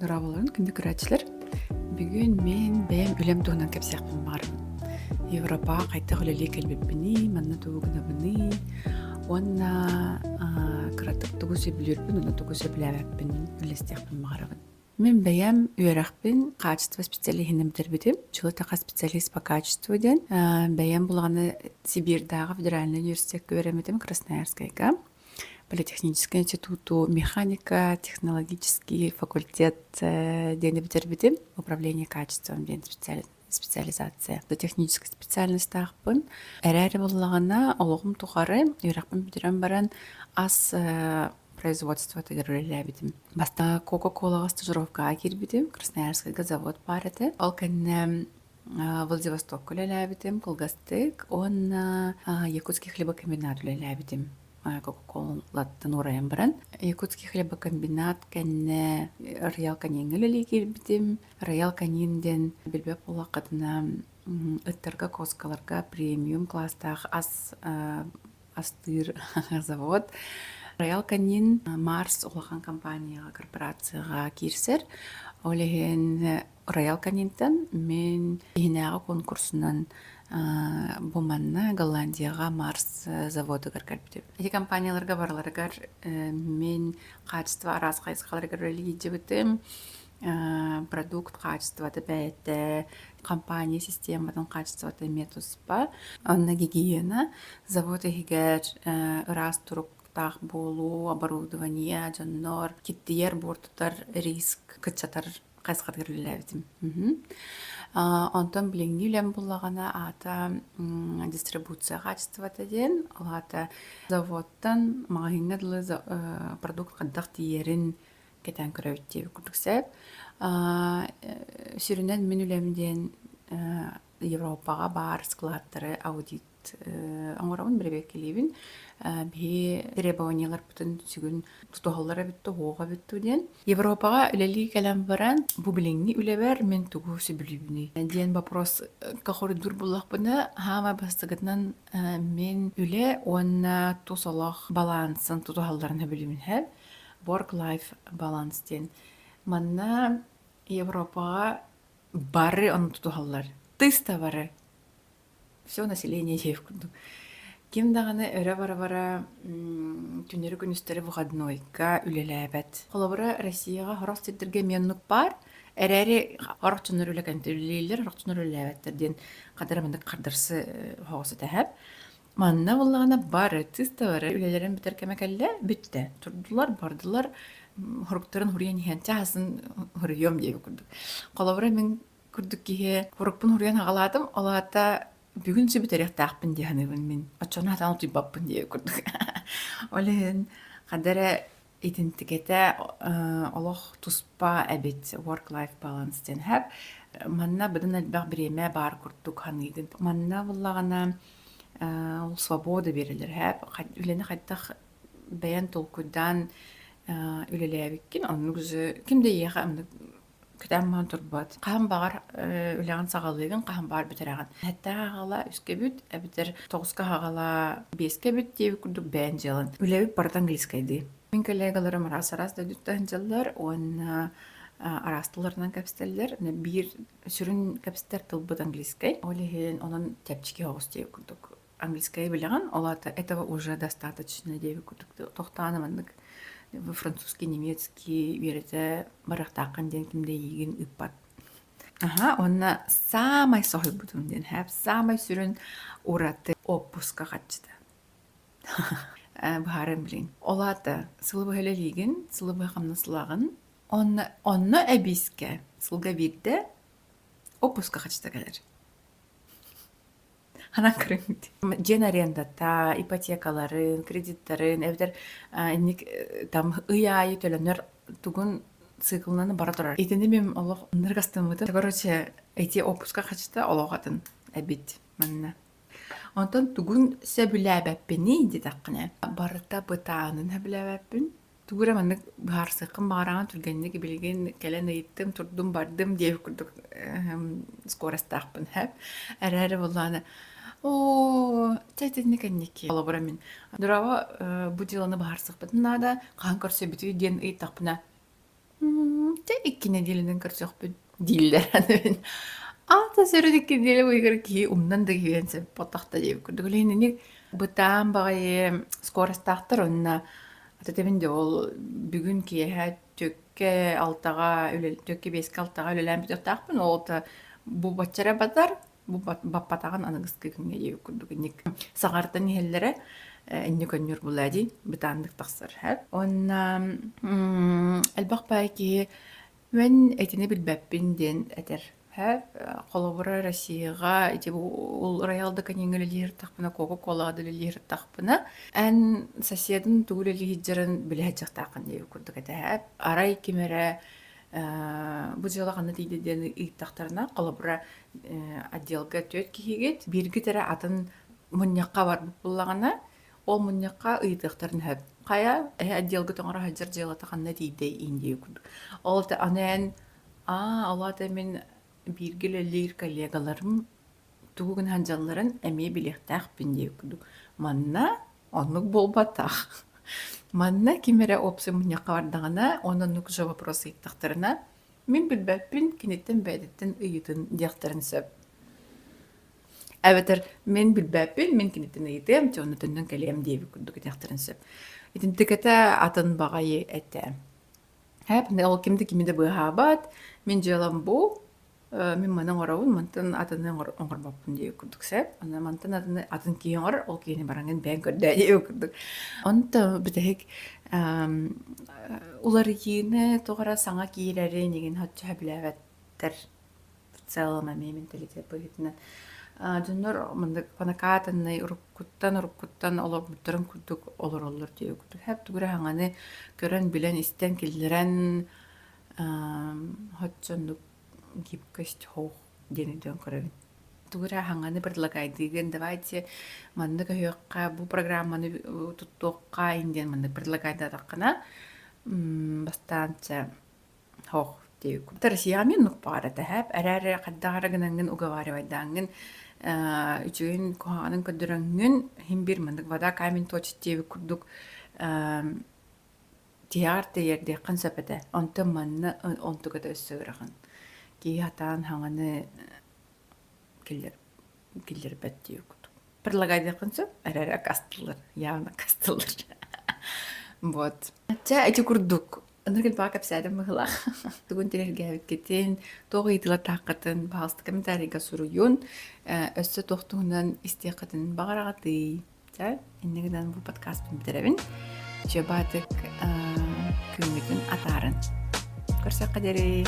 Дұрабыларын күнді күрәтшілер. Бүгін мен бәйім үлем туғынан кәпсияқпын барым. Европа қайта ғылелі кәлбеппіні, манна туғынабыны, онна қыратық тұғысы білербін, оны тұғысы біләбәппін, үлестияқпын мағарабын. Мен бәйім үйерақпын качество специалихінім дәрбетім. Жылы тақа специалист по качеству ден. Бәйім бұлғаны Сибирдағы федеральный университет көремедім Красноярскайға. Политехнический институту механика, технологический факультет дені бітірбедім, управление качеством ден специализация. Технический специальность тақпын. Әрәрі болағына олығым тұғары, үйрақпын бітірен баран ас производство тегерілі. Баста Кока-Колаға стажировкаға кербедім, Красноярскайға завод бар еді. Ол кәнне Владивосток көлеләбедім, Колгастык, он Якутский хлебокомбинат үлеләбедім. Кока-Колаттан урайын баран. Якутский хлебокомбинат кәнне Роял Канин үлелі кербедім. Роял Канинден білбеп олақытына ыттарға, коскаларға премиум класстағы астыр завод. Роял Канин Марс олақан компанияға, корпорацияға кирсер. Олеген Роял Канинтан мен ихинағы конкурсынан буманна Голландияға Марс заводы кіргірбді. Эти компанияларға барларығар мен качество араз қайсықаларығар өлі ежебітім. Продукт качествоты бәйті, компания системадан качествоты метуспа. Онна гигиена заводы егер раз тұрып тақ болу, оборудование, жаннор, киттиер бортутар риск, кытчатар қайсықат кірілі Онтан біліңні үлем болағана ата дистрибуция качествоты ден, ол ата заводтан мағайынадылы продукт қаддақ тиерін кетен көрәуіттегі күрдіксәп. Сүрінен мен үлемден Европаға бар складтары аудит аңғырауын бірбек келейбін. Бе требованиялар бүтін сүгін тұтуғалары бітті, оға бітті ден. Европаға үлелі кәлем баран, бұ біліңні үлебер мен тұғы сөбілібіні. Ден вопрос қақыры дүр болақ бұны, хама бастығытынан мен үле онна тұсалақ балансын тұтуғаларына білімін әп. Work-life balance ден. Манна Европаға бары оны тұтуғалар. Тыста бары. Все население жев күнді. Кем дағаны өрі бара-бара түнері күністері бұғадынойға үлелі әбәт. Қолабыра Россияға хорақ сеттерге меннік бар, әрәрі хорақ түнір үлі кәнтілілер, хорақ түнір үлі әбәттерден қадырамындық қардырсы хоғысы тәхәп. Манна болағына бары, тыста бары үлелерін бітер кәмәкәлі бітті. Тұрдылар, бардылар, хорықтарын хұриян ехенте асын хұрыйом дейбі күрдік. Қолабыра мен күрдік кейе хорықпын хұриян ағаладым, олағата бүгін сөбі тәрек тақпын дейханығын мен. Отчоны атаны тұйбаппын дейі күрдік. Олығын қадары идентикеті олық тұспа әбет work-life balance ден әп. Манна бұдын әлбәқ біреме бар күрдік ханығын. Манна болағына ол свобода берілер әп. Үлені қайттақ бәйін толкудан үлелі әбеккен. Оның күзі кімде еға Күтәм маған тұрбат. Қағым бағар үлеген сағалығын, қағым бағар бітірәғын. Әтті ағала үске бүт, әбітір 9-қа ағала 5-ке бүт дейбі күрдік бәйін жалын. Үләбі барат английскайды. Мен коллегаларым арас-арас да дүттән жалдар, оны арастыларынан кәпістелдер. Бір сүрін кәпістер тылбыт английскай. Олеген оның тәпчіке оғыз дейбі күрдік. Английскай білеген, олаты этого уже достаточно дейбі күрдік. Тоқтанымандық. Французский, немецкий верите барақтақын ден кімде еген үппат. Онна самай соғыл бұдым ден әп, самай сүрін ұраты опуска қатшыды. Бұхарын білін. Олаты сылыбы әлі еген, сылыбы қамны сылағын, онны әбеске сылға берді опуска қатшыды кәлер. Ханан көріңді. Жен арендата, ипотекаларын, кредиттарын, әбдер там ұяйы төлөнер түгін циклынан бара тұрар. Етінде мен олық нырғастымыды. Короче, әйте опуска қачыта олығатын әбет мәніне. Онтан түгін сөбілі әбәппені деді аққыне. Барыта бұтағының әбілі әбәппін. Түгірі мәнік бағар сықын бағараған түргенді білген кәлен әйттім, тұрдым, бардым деп күрдік скоростақпын әп. Әрәрі болғаны. Тәйтетіне кәннеке. Алабыра мен. Дұрава бұ деланы бағарсық бітін ада, қаң көрсе біті ден ұйттақпына. 2 nedelinin көрсөкпүт дииллер аныбын. Ата сөрөд 2 неделе уйгар ки умнан да кибенсе потахта деп күдүлени бытаан багай скоростахтар онна ататебинде ол бүгүн киэхэ төкке алтага үлел төкке беске алтага үлелэн битактапын олта бу бачара батар бу баппатаган аныгыскы күнгө деп күдүгүник сагартан хеллере энни көннүр булади бытаандык тахсар хэп онна элбах байки мен этини билбеппин ден этер колобура Россияга ити ул роялды канеңелер тахпына кока-кола дилер тахпына эн соседин түгүлели хиджерин билэжак тахын деп күрдүк эте арай кимере бу жылаганы дейден ыйттактарына колобура отделга төт кихигет бирги тере атын муньякка бар буллагана ол муньякка ыйттактарын хэп кая отделга тоңора хаджар жылагатаканна дейде инде күрдүк ол та анен алата мен биргелелер коллегаларым тугун ханжалларын эме билектах пиндек манна онук болбатах манна кимере опсы муня кавардагана онунук же вопросы иктактарына мен билбеппин кинеттен бэдеттен ыйытын диактарын сөп эветер мен билбеппин мен кинеттен ыйытым жонутунун келем дейби күндүк диактарын сөп итинтекете атын багайы эте хэп не ол кимди кимиде быхабат мен жалам бу мен манан оравын мантан атаны оңгорбаппын деп күрдүк сеп ана мантан атаны атын кийоңор ол кийини баранган бен көрдө деп күрдүк онто битек улар кийини тогора саңа кийлери неген хатча билебеттер в целом ами менталитет быгытына жоннор мындык панакатаны уруккуттан олор буттарын күрдүк олор деп күрдүк хеп тугура хаңаны көрөн билен истен киллерен хатчандык гибкость хоох денеден көрөбүн тугура хаңаны предлагайдыгын давайте маннык өйөкка бу программаны туттуокка инден маннык предлагайда таккана бастаанча хоох деп Россиямен нук бара тахап арары каддагарыгынангын уговаривайдангын үчүгүн куанын көдөрөңүн хим бир маннык вода камень точит деп курдук театр ерде концепте онто манна онтугата өссөгөрахын ки хатан хаңаны киллер бәттеу күту. Предлагай декансы, арара кастылар, явно кастылар. Вот. Ча эти курдук. Аныргын бакап сәдім мұғыла. Тугун телергәвит кетен, тоғы етіла таққатын, бағысты комментарийға сұруйын, өссі тоқтуғынан истеқатын бағарағаты. Ча, еннегіден бұл подкастын бітеревін. Жобатық көметін атарын. Көрсек қадері.